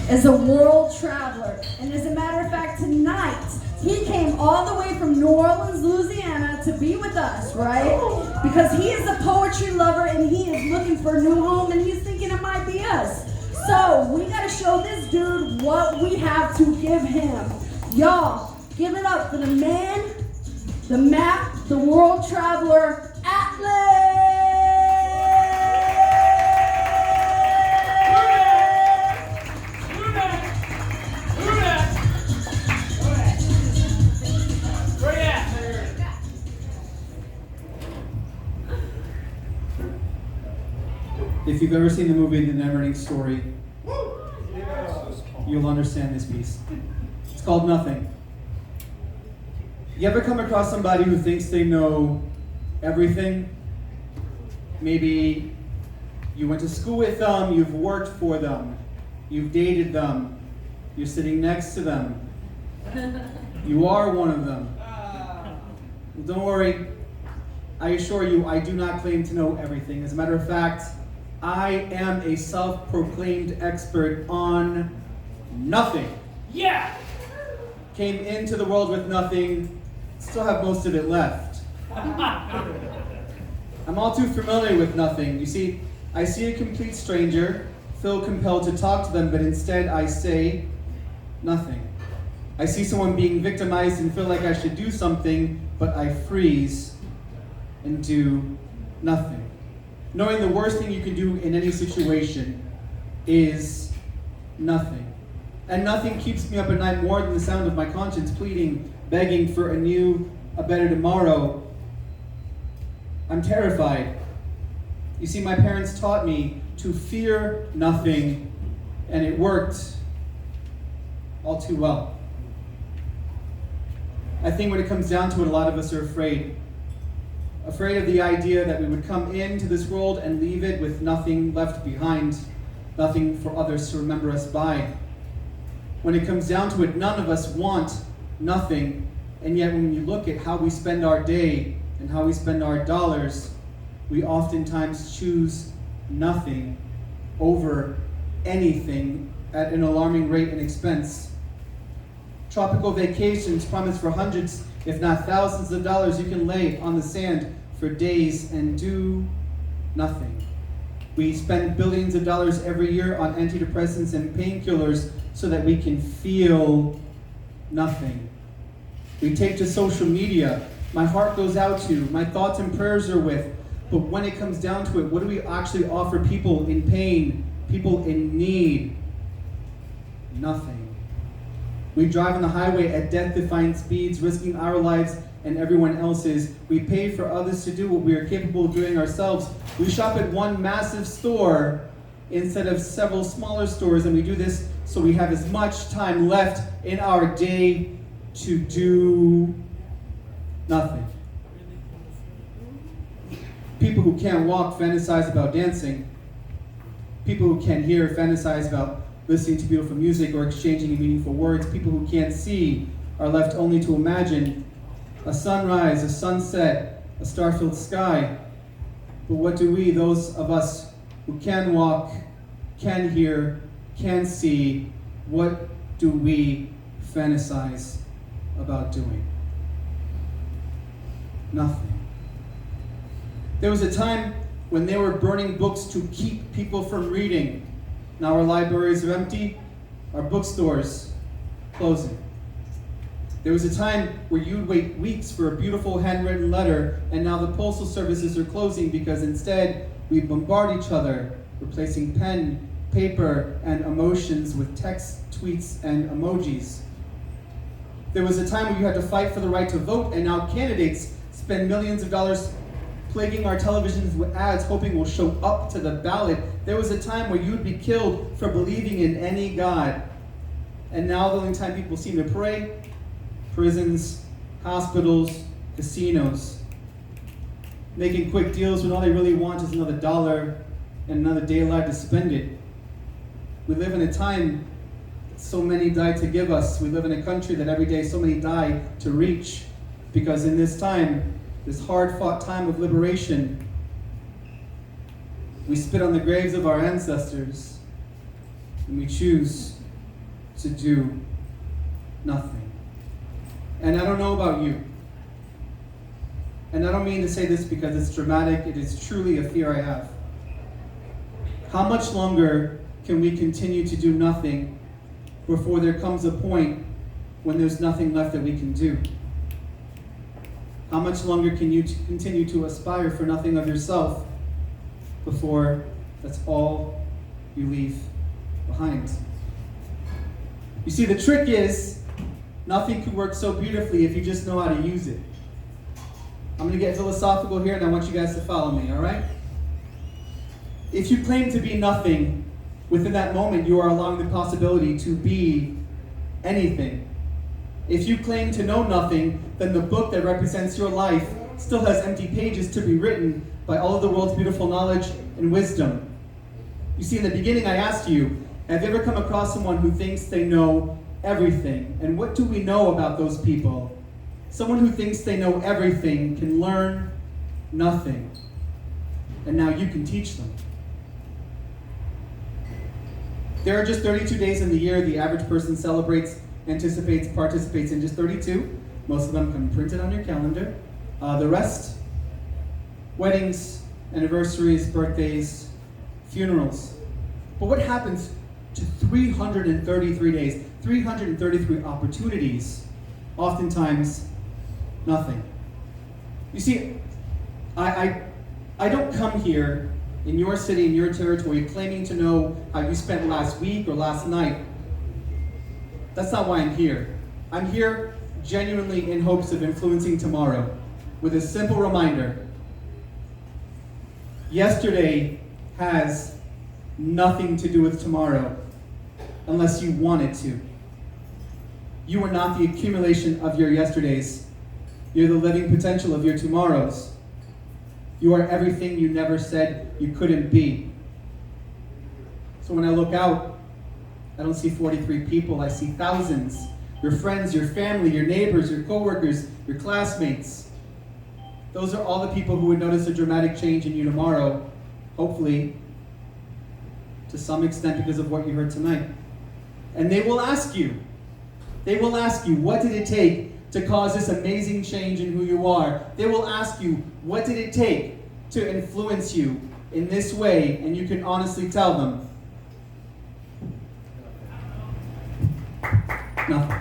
is a world traveler. And as a matter of fact, tonight, he came all the way from New Orleans, Louisiana to be with us, right? Because he is a poetry lover and he is looking for a new home and he's thinking it might be us. So we gotta show this dude what we have to give him. Y'all, give it up for the man, the map, the world traveler, Atlas! If you've ever seen the movie The Neverending Story, you'll understand this piece. It's called Nothing. You ever come across somebody who thinks they know everything? Maybe you went to school with them, you've worked for them, you've dated them, you're sitting next to them. You are one of them. Well, don't worry, I assure you, I do not claim to know everything. As a matter of fact, I am a self-proclaimed expert on nothing. Yeah! Came into the world with nothing, still have most of it left. I'm all too familiar with nothing. You see, I see a complete stranger, feel compelled to talk to them, but instead I say nothing. I see someone being victimized and feel like I should do something, but I freeze and do nothing. Knowing the worst thing you can do in any situation is nothing. And nothing keeps me up at night more than the sound of my conscience pleading, begging for a better tomorrow. I'm terrified. You see, my parents taught me to fear nothing, and it worked all too well. I think when it comes down to it, a lot of us are afraid. Afraid of the idea that we would come into this world and leave it with nothing left behind, nothing for others to remember us by. When it comes down to it, none of us want nothing, and yet when you look at how we spend our day and how we spend our dollars, we oftentimes choose nothing over anything at an alarming rate and expense. Tropical vacations promise for hundreds, if not thousands of dollars you can lay on the sand for days and do nothing. We spend billions of dollars every year on antidepressants and painkillers so that we can feel nothing. We take to social media. My heart goes out to, my thoughts and prayers are with. But when it comes down to it, what do we actually offer people in pain, people in need? Nothing. We drive on the highway at death-defying speeds, risking our lives and everyone else's. We pay for others to do what we are capable of doing ourselves. We shop at one massive store instead of several smaller stores, and we do this so we have as much time left in our day to do nothing. People who can't walk fantasize about dancing. People who can't hear fantasize about listening to beautiful music or exchanging meaningful words. People who can't see are left only to imagine a sunrise, a sunset, a star-filled sky. But what do we, those of us who can walk, can hear, can see, what do we fantasize about doing? Nothing. There was a time when they were burning books to keep people from reading. Now our libraries are empty, our bookstores closing. There was a time where you'd wait weeks for a beautiful handwritten letter, and now the postal services are closing because instead we bombard each other, replacing pen, paper, and emotions with text, tweets, and emojis. There was a time where you had to fight for the right to vote, and now candidates spend millions of dollars plaguing our televisions with ads, hoping we'll show up to the ballot. There was a time where you'd be killed for believing in any God. And now the only time people seem to pray, prisons, hospitals, casinos. Making quick deals when all they really want is another dollar and another day alive to spend it. We live in a time that so many die to give us. We live in a country that every day so many die to reach. Because in this time, this hard-fought time of liberation, we spit on the graves of our ancestors, and we choose to do nothing. And I don't know about you. And I don't mean to say this because it's dramatic. It is truly a fear I have. How much longer can we continue to do nothing before there comes a point when there's nothing left that we can do? How much longer can you continue to aspire for nothing of yourself before that's all you leave behind? You see, the trick is nothing could work so beautifully if you just know how to use it. I'm going to get philosophical here, and I want you guys to follow me, all right? If you claim to be nothing, within that moment you are allowing the possibility to be anything. If you claim to know nothing, then the book that represents your life still has empty pages to be written by all of the world's beautiful knowledge and wisdom. You see, in the beginning I asked you, have you ever come across someone who thinks they know everything? And what do we know about those people? Someone who thinks they know everything can learn nothing. And now you can teach them. There are just 32 days in the year the average person celebrates, anticipates, participates in just 32. Most of them come printed on your calendar. The rest, weddings, anniversaries, birthdays, funerals. But what happens to 333 days, 333 opportunities? Oftentimes, nothing. You see, I don't come here in your city, in your territory, claiming to know how you spent last week or last night. That's not why I'm here. I'm here genuinely in hopes of influencing tomorrow with a simple reminder. Yesterday has nothing to do with tomorrow unless you want it to. You are not the accumulation of your yesterdays. You're the living potential of your tomorrows. You are everything you never said you couldn't be. So when I look out, I don't see 43 people, I see thousands. Your friends, your family, your neighbors, your coworkers, your classmates. Those are all the people who would notice a dramatic change in you tomorrow, hopefully, to some extent because of what you heard tonight. And they will ask you, what did it take to cause this amazing change in who you are? They will ask you, what did it take to influence you in this way? And you can honestly tell them, nothing.